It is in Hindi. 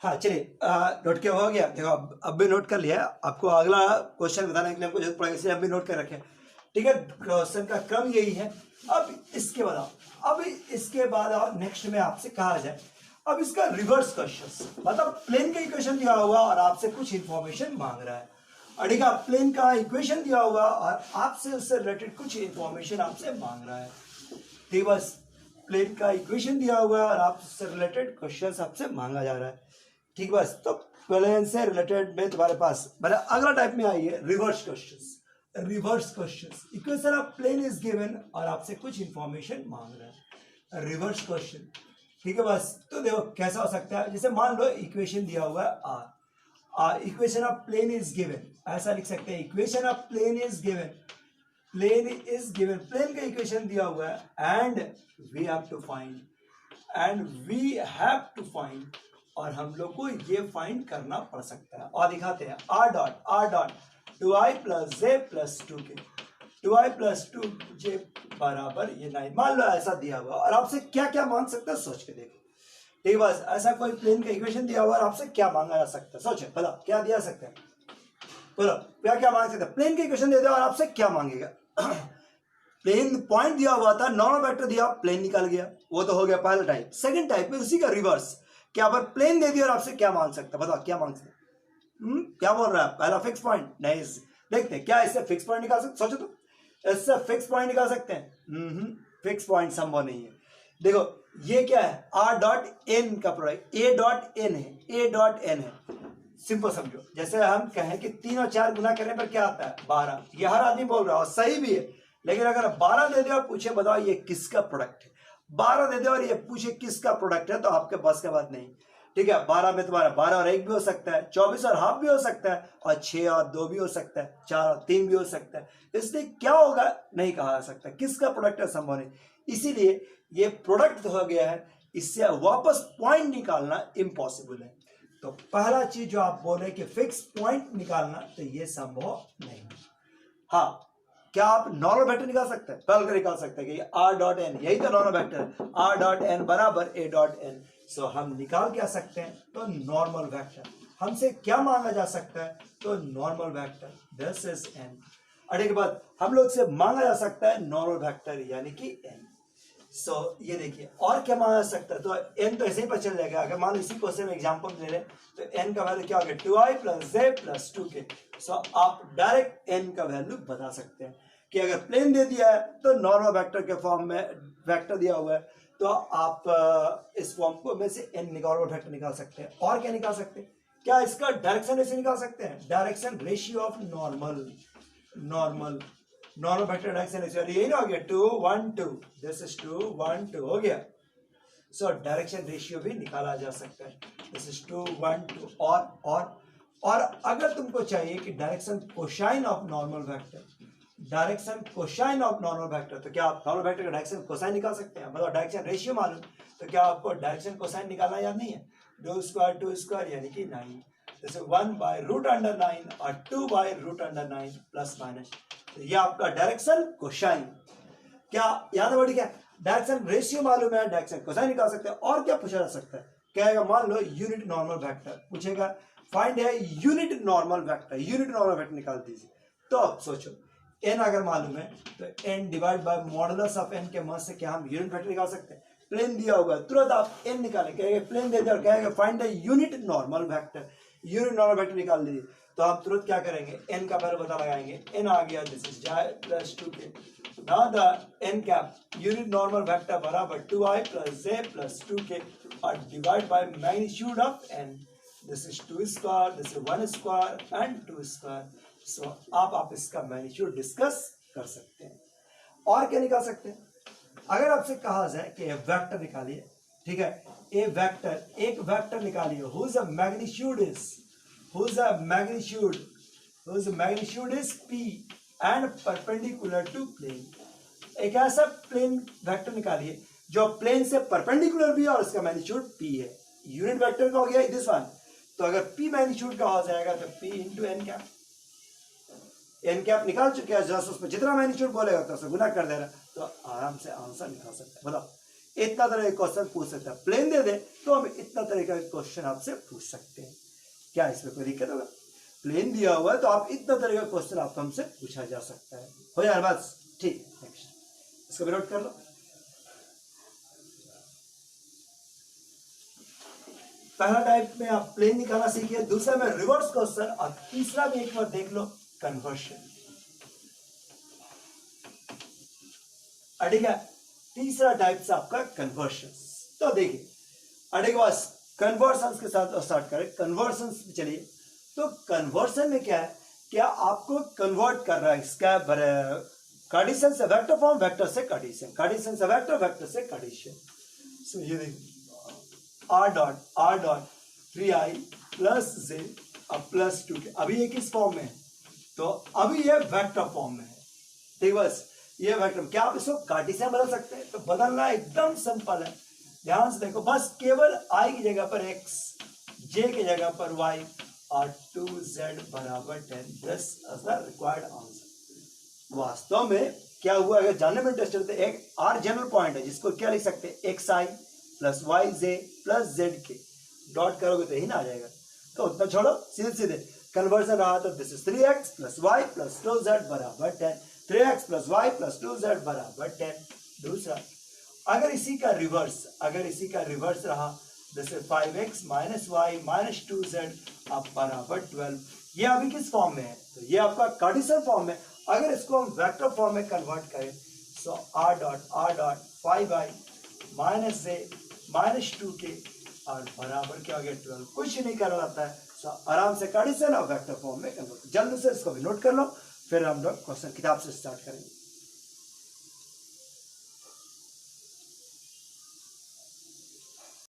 हाँ चलिए, नोट किया हो गया। देखो अब भी नोट कर लिया, आपको अगला क्वेश्चन बताने के लिए हमको जरूरत पड़ेगी, इसलिए अब भी नोट कर रखे। ठीक है, क्वेश्चन का क्रम यही है। अब इसके बाद और नेक्स्ट में आपसे कहा जाए, अब इसका रिवर्स क्वेश्चन, मतलब प्लेन का इक्वेशन दिया हुआ और आपसे कुछ इंफॉर्मेशन मांग रहा है। और ठीक है, प्लेन का इक्वेशन दिया हुआ और आपसे उससे रिलेटेड कुछ इंफॉर्मेशन आपसे मांग रहा है। ठीक, बस प्लेन का इक्वेशन दिया हुआ है और आपसे रिलेटेड क्वेश्चंस आपसे मांगा जा रहा है। ठीक, बस तो प्लेन से रिलेटेड में तुम्हारे पास मतलब अगला टाइप में आई है reverse questions. Reverse questions, equation of plane is given और आपसे कुछ इंफॉर्मेशन मांग रहा है, रिवर्स क्वेश्चन। ठीक है, बस तो देखो कैसा हो सकता है, जैसे मान लो इक्वेशन दिया हुआ है or, equation of plane is given, ऐसा लिख सकते हैं equation of plane is given, plane is given, plane का इक्वेशन दिया हुआ है and we have to find, और हम लोग को ये फाइंड करना पड़ सकता है। और दिखाते हैं R dot 2i plus J plus 2k, 2i plus 2j बराबर ये 9, मान लो ऐसा दिया हुआ और आपसे क्या क्या मांग सकता है सोच के देखो। ठीक, बस ऐसा कोई प्लेन का इक्वेशन दिया हुआ और आपसे क्या मांगा जा सकता है, सोचो बताओ क्या दिया सकते हैं, बोलो क्या मांग सकते हैं। प्लेन का इक्वेशन दे दो और आपसे क्या मांगेगा। प्लेन पॉइंट दिया हुआ था, नॉर्मल वेक्टर दिया, प्लेन निकल गया, वो तो हो गया पहला टाइप। सेकंड टाइप में उसी का रिवर्स, क्या पर प्लेन दे दिया और आपसे क्या मांग सकता है, बताओ क्या मांग सकते, क्या बोल रहा है, पहला फिक्स पॉइंट नहीं, देखते हैं क्या इससे फिक्स पॉइंट निकाल सकते, सोचो तो इससे फिक्स पॉइंट निकाल सकते हैं, फिक्स पॉइंट संभव नहीं है। देखो ये क्या है, आर डॉट एन का प्रोडक्ट, ए डॉट एन है, सिंपल समझो, जैसे हम कहें कि 3 और 4 गुना करने पर क्या आता है 12, ये हर आदमी बोल रहा है और सही भी है, लेकिन अगर 12 दे दे और पूछे बताओ ये किसका प्रोडक्ट है, 12 दे दे और ये पूछे किसका प्रोडक्ट है, तो आपके बस का बात नहीं। ठीक है, 12 में तुम्हारा 12 और 1 भी हो सकता है, 24 और हाफ भी हो सकता है, और 6 और 2 भी हो सकता है, 4 और 3 भी हो सकता है, इसलिए क्या होगा नहीं कहा जा सकता, किसका प्रोडक्ट है संभव नहीं, इसीलिए ये प्रोडक्ट हो गया है, इससे वापस पॉइंट निकालना इम्पॉसिबल है। तो पहला चीज जो आप बोले कि फिक्स पॉइंट निकालना, तो ये संभव नहीं। हाँ, क्या आप नॉर्मल वेक्टर निकाल सकते हैं, पहले निकाल सकते हैं कि आर डॉट एन, यही तो नॉर्मल वेक्टर है, आर डॉट एन बराबर ए डॉट एन, सो हम निकाल क्या सकते हैं, तो नॉर्मल वेक्टर। हमसे क्या मांगा जा सकता है, तो normal vector, this is an. और के बाद हम लोग से मांगा जा सकता है नॉर्मल वेक्टर यानी कि एन। सो ये देखिए और क्या मांगा जा सकता है, तो एन तो ऐसे ही पता चल जाएगा। अगर मान लो इसी क्वेश्चन में एग्जांपल ले लें तो एन का वैल्यू क्या हो गया 2i plus J plus 2k। सो आप डायरेक्ट एन का वैल्यू बता सकते हैं कि अगर प्लेन दे दिया है तो नॉर्मल वेक्टर के फॉर्म में वेक्टर दिया हुआ है, तो आप इस फॉर्म को में से एन नॉर्मल वेक्टर निकाल सकते हैं। और क्या निकाल सकते हैं, क्या इसका डायरेक्शन रेशियो निकाल सकते हैं, direction ratio of normal vector direction ratio, यही ना हो गया 2 1 2, दिस इज 2 1 2 हो गया। सो डायरेक्शन रेशियो भी निकाला जा सकता है, दिस इज 2 1 2। और अगर तुमको चाहिए कि direction cosine of normal vector, direction cosine of normal vector, तो क्या आप नॉर्मल वेक्टर का डायरेक्शन कोसाइन निकाल सकते हैं, मतलब डायरेक्शन रेशियो मालूम, तो क्या आपको डायरेक्शन कोसाइन निकालना याद नहीं है, 2 स्क्वायर यानी कि 9, जैसे 1 बाय रूट अंडर 9 और 2 by root under 9 plus minus, तो ये आपका डायरेक्शन कोसाइन। क्या याद है, क्या डायरेक्शन रेशियो मालूम है, डायरेक्शन कोसाइन निकाल सकते हैं। और क्या पूछा जा सकता है, कहेगा मान लो यूनिट नॉर्मल वेक्टर पूछेगा, फाइंड है यूनिट नॉर्मल वेक्टर निकाल दीजिए। तो अब सोचो एन अगर मालूम है तो n divide by modulus of n के मदद से क्या हम यूनिट वेक्टर निकाल सकते हैं। प्लेन दिया होगा तुरंत आप एन निकालें, कहेंगे प्लेन दे दे और कहेंगे find the unit normal vector निकाल लीजिए। तो आप तुरंत क्या करेंगे, एन का वैल्यू पता लगाएंगे, एन आ गया this is plus 2k, now the N cap unit normal vector बराबर 2i plus j plus 2k और divide by magnitude of N, this is 2 square, this is 1 square and 2 square. So आप इसका मैग्नीट्यूड डिस्कस कर सकते हैं। और क्या निकाल सकते हैं, अगर आपसे कहा जाए कि वेक्टर निकालिए, ठीक है, एक वेक्टर निकालिए whose magnitude is p and perpendicular to plane। एक ऐसा प्लेन वेक्टर निकालिए जो प्लेन से परपेंडिकुलर भी है और इसका मैग्नीट्यूड p है, यूनिट वेक्टर का हो गया दिस वन। तो अगर p मैग्नीट्यूड का हो जाएगा तो p into n cap, n cap निकाल चुके हैं, जस्ट उसमें जितना मैग्नीट्यूड बोलेगा तो उसे गुना कर दे रहा है, तो आराम से आंसर निकाल सकते हैं। बताओ इतना तरह के क्वेश्चन पूछ सकते हैं। प्लेन दे दे तो हम इतना तरह का क्वेश्चन आपसे पूछ सकते हैं। क्या इसमें कोई दिक्कत होगा? प्लेन दिया हुआ है तो आप इतना तरह का क्वेश्चन आपको हमसे पूछा जा सकता है। हो जाए बस, ठीक। नेक्स्ट इसको भी नोट कर लो। पहला टाइप में आप प्लेन निकालना सीखिए, दूसरा में रिवर्स क्वेश्चन, और तीसरा में एक बार देख लो कन्वर्शन। ठीक है, तीसरा टाइप से आपका कन्वर्शन। तो देखिए के बाद कन्वर्शन के साथ स्टार्ट करें। कन्वर्शन चलिए, तो कन्वर्शन में क्या है, क्या आपको कन्वर्ट कर रहा है इसका कार्टेशियन से वेक्टर फॉर्म, वेक्टर से कार्टेशियन, कार्टेशियन से वेक्टर, वेक्टर से कार्टेशियन। सो ये देखिए r dot 3i plus j अब प्लस 2 के, अभी ये किस फॉर्म में है, तो अभी ये वेक्टर फॉर्म में है। ठीक, बस ये वेक्टर, क्या आप इसको कार्टेशियन बदल सकते हैं? तो बदलना एकदम सिंपल है, ध्यान से देखो, बस केवल i की जगह पर x, j की जगह पर y और 2z बराबर 10, this is the required answer. वास्तव में क्या हुआ, अगर जानने में इंटरेस्टेड तो एक r जनरल पॉइंट है जिसको क्या लिख सकते हैं, xi plus yj plus zk, dot करोगे तो यही ना आ जाएगा। तो उतना छोड़ो, सीधे सीधे कन्वर्जन रहा तो this is 3x plus y plus 2z बराबर 10, 3x plus y plus 2z बराबर 10। दूसरा, अगर इसी का रिवर्स रहा, जैसे 5x minus y minus 2z आप बराबर 12, ये अभी किस फॉर्म में है, तो ये आपका कार्टेशियन फॉर्म में। अगर इसको हम वेक्टर फॉर्म में कन्वर्ट करें, सो r dot 5i minus j minus 2k और बराबर क्या हो गया 12, कुछ नहीं करना आता है। सो आराम से कार्टेशियन और वेक्टर फॉर्म में कन्वर्ट। जल्दी से इसको भी नोट कर लो, फिर हम लोग क्वेश्चन किताब से स्टार्ट करेंगे।